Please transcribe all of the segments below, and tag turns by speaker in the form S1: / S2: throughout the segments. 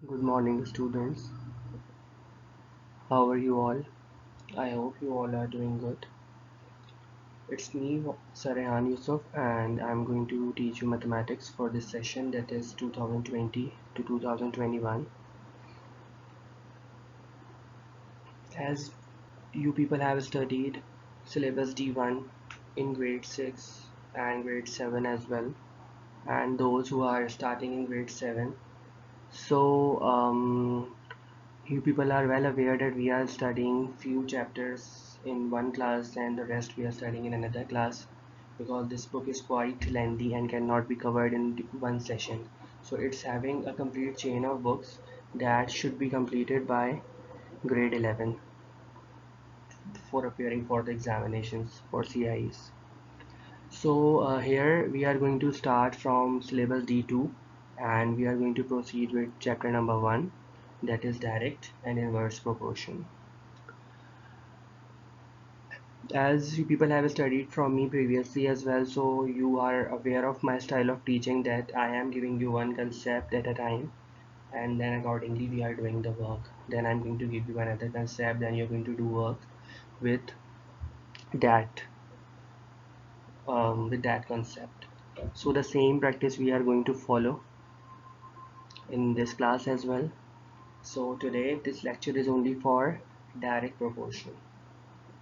S1: Good morning, students. How are you all? I hope you all are doing good. It's me, Sarehan Yusuf, and I'm going to teach you mathematics for this session that is 2020 to 2021. As you people have studied syllabus D1 in grade 6 and grade 7 as well, and those who are starting in grade 7. So, you people are well aware that we are studying few chapters in one class and the rest we are studying in another class because this book is quite lengthy and cannot be covered in one session. So it's having a complete chain of books that should be completed by grade 11 for appearing for the examinations for CIEs. So here we are going to start from syllabus D2 and we are going to proceed with chapter number 1, that is direct and inverse proportion. As you people have studied from me previously as well, so you are aware of my style of teaching, that I am giving you one concept at a time and then accordingly we are doing the work. Then I'm going to give you another concept, then you're going to do work with that with that concept. So the same practice we are going to follow in this class as well. So today this lecture is only for direct proportion.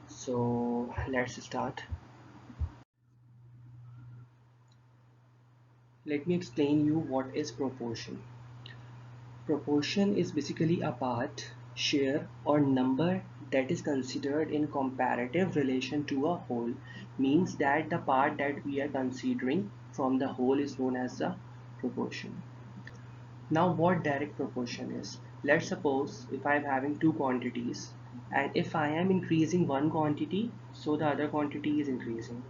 S1: So let's start. Let me explain you what is proportion. Proportion is basically a part, share, or number that is considered in comparative relation to a whole. Means that the part that we are considering from the whole is known as the proportion. Now what direct proportion is? Let's suppose if I am having two quantities and if I am increasing one quantity, so the other quantity is increasing.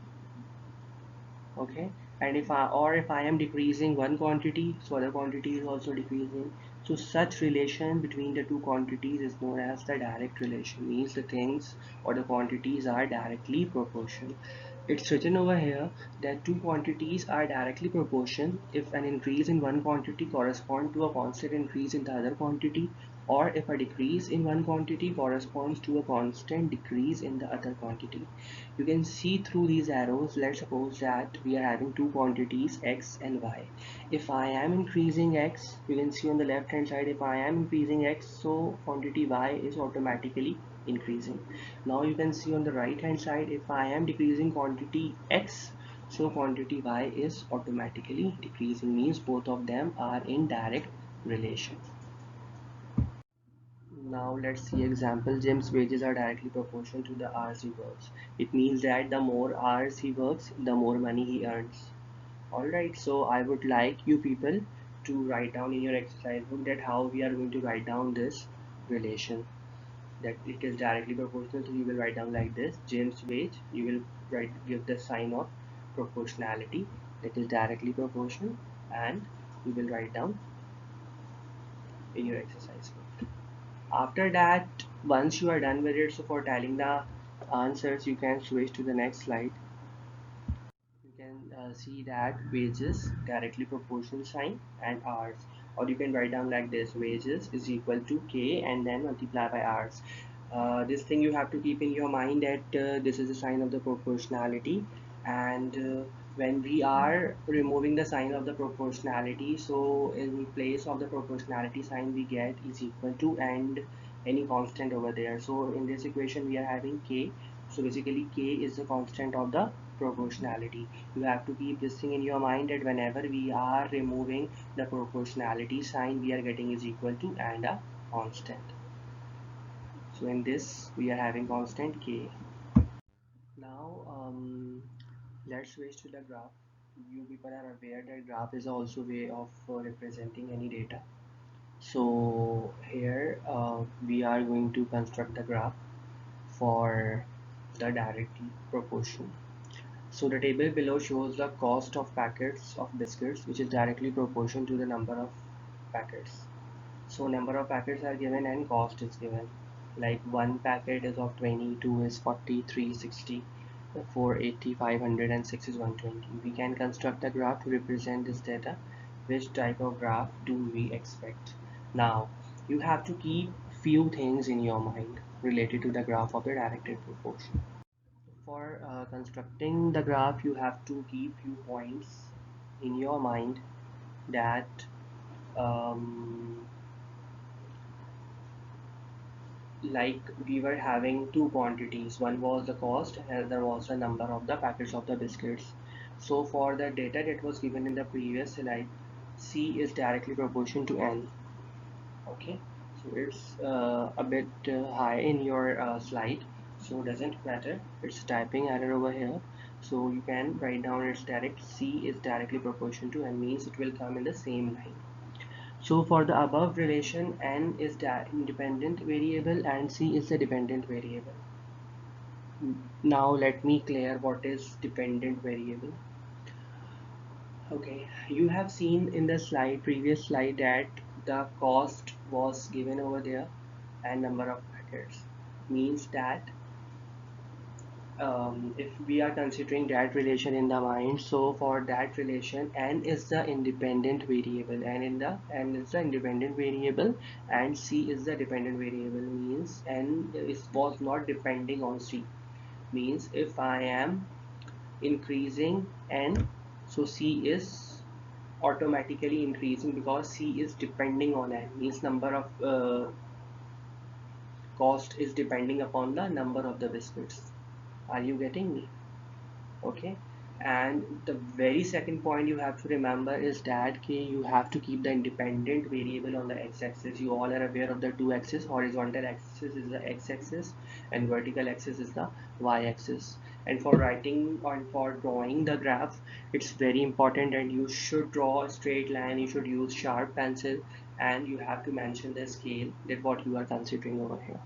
S1: Okay, and if I am decreasing one quantity, so other quantity is also decreasing. So such relation between the two quantities is known as the direct relation. Means the things or the quantities are directly proportional. It's written over here that two quantities are directly proportional if an increase in one quantity corresponds to a constant increase in the other quantity, or if a decrease in one quantity corresponds to a constant decrease in the other quantity. You can see through these arrows. Let's suppose that we are having two quantities x and y. If I am increasing x, you can see on the left hand side, if I am increasing x, so quantity y is automatically increasing. Now you can see on the right hand side, if I am decreasing quantity x, so quantity y is automatically decreasing. Means both of them are in direct relation. Now let's see example. Jim's wages are directly proportional to the hours he works. It means that the more hours he works, the more money he earns. Alright, so I would like you people to write down in your exercise book that how we are going to write down this relation. That it is directly proportional, so you will write down like this. Jim's wage, you will give the sign of proportionality, that is directly proportional, and you will write down in your exercise book. After that, once you are done with it, so for telling the answers, you can switch to the next slide. You can see that wages directly proportional sign and hours, or you can write down like this: wages is equal to k and then multiply by hours. This thing you have to keep in your mind, that this is a sign of the proportionality, and when we are removing the sign of the proportionality, so in place of the proportionality sign we get is equal to and any constant over there. So in this equation we are having k, so basically k is the constant of the proportionality. You have to keep this thing in your mind, that whenever we are removing the proportionality sign, we are getting is equal to and a constant. So in this we are having constant k. Now let's switch to the graph. You people are aware that graph is also way of representing any data. So here we are going to construct the graph for the direct proportion. So the table below shows the cost of packets of biscuits, which is directly proportional to the number of packets. So number of packets are given and cost is given. Like one packet is of 20, two is 40, 3 60, 4 80, 500 and 6 is 120. We can construct a graph to represent this data. Which type of graph do we expect? Now you have to keep few things in your mind related to the graph of the directed proportion. For constructing the graph, you have to keep few points in your mind that um, like we were having two quantities. One was the cost and another was the number of the packets of the biscuits. So for the data that was given in the previous slide, C is directly proportional to N. Okay, so it's a bit high in your slide, so doesn't matter, it's typing error over here. So you can write down its direct C is directly proportional to N, means it will come in the same line. So for the above relation, N is the independent variable and C is the dependent variable. Now let me clear what is dependent variable. Okay, you have seen in the previous slide, that the cost was given over there and number of packets. Means that if we are considering that relation in the mind, so for that relation, n is the independent variable, n is the independent variable, and c is the dependent variable. Means was not depending on c. Means if I am increasing n, so c is automatically increasing because c is depending on n. Means number of cost is depending upon the number of the biscuits. Are you getting me? Okay. And the very second point you have to remember is that you have to keep the independent variable on the x-axis. You all are aware of the two axes. Horizontal axis is the x-axis and vertical axis is the y-axis. And for writing or for drawing the graph, it's very important that you should draw a straight line, you should use sharp pencil, and you have to mention the scale that what you are considering over here.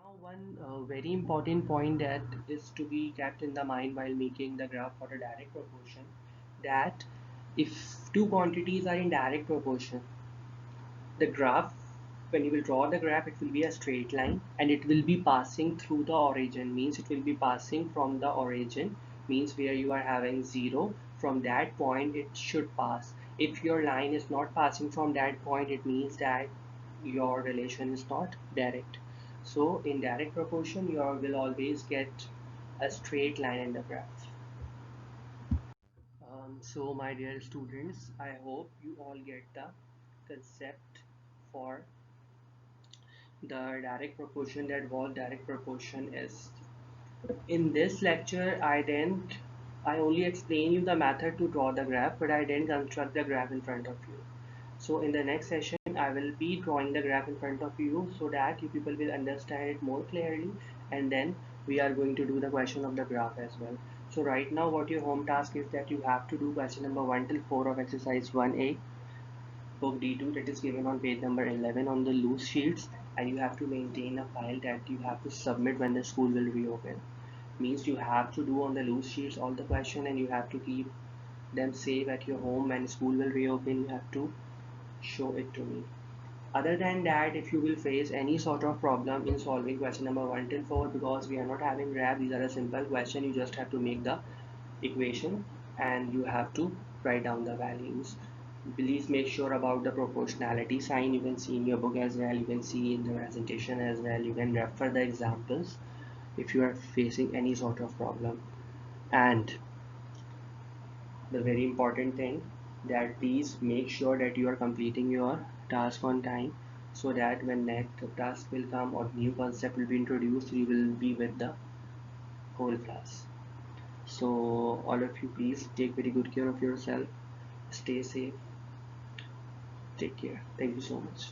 S1: Now, one very important point that is to be kept in the mind while making the graph for a direct proportion, that if two quantities are in direct proportion, the graph, when you will draw the graph, it will be a straight line and it will be passing through the origin. Means it will be passing from the origin, means where you are having 0, from that point it should pass. If your line is not passing from that point, it means that your relation is not direct. So in direct proportion, you will always get a straight line in the graph. So my dear students, I hope you all get the concept for the direct proportion, that what direct proportion is. In this lecture, I only explain you the method to draw the graph, but I didn't construct the graph in front of you. So in the next session, I will be drawing the graph in front of you so that you people will understand it more clearly, and then we are going to do the question of the graph as well. So right now what your home task is, that you have to do question number 1 till 4 of exercise 1A book D2, that is given on page number 11 on the loose sheets, and you have to maintain a file that you have to submit when the school will reopen. Means you have to do on the loose sheets all the question, and you have to keep them safe at your home. When school will reopen, you have to show it to me. Other than that, if you will face any sort of problem in solving question number 1 till 4, because we are not having graph, these are a simple question, you just have to make the equation and you have to write down the values. Please make sure about the proportionality sign. You can see in your book as well, you can see in the presentation as well, you can refer the examples if you are facing any sort of problem. And the very important thing, that please make sure that you are completing your task on time, so that when next task will come or new concept will be introduced, you will be with the whole class. So all of you, please take very good care of yourself, stay safe, take care. Thank you so much.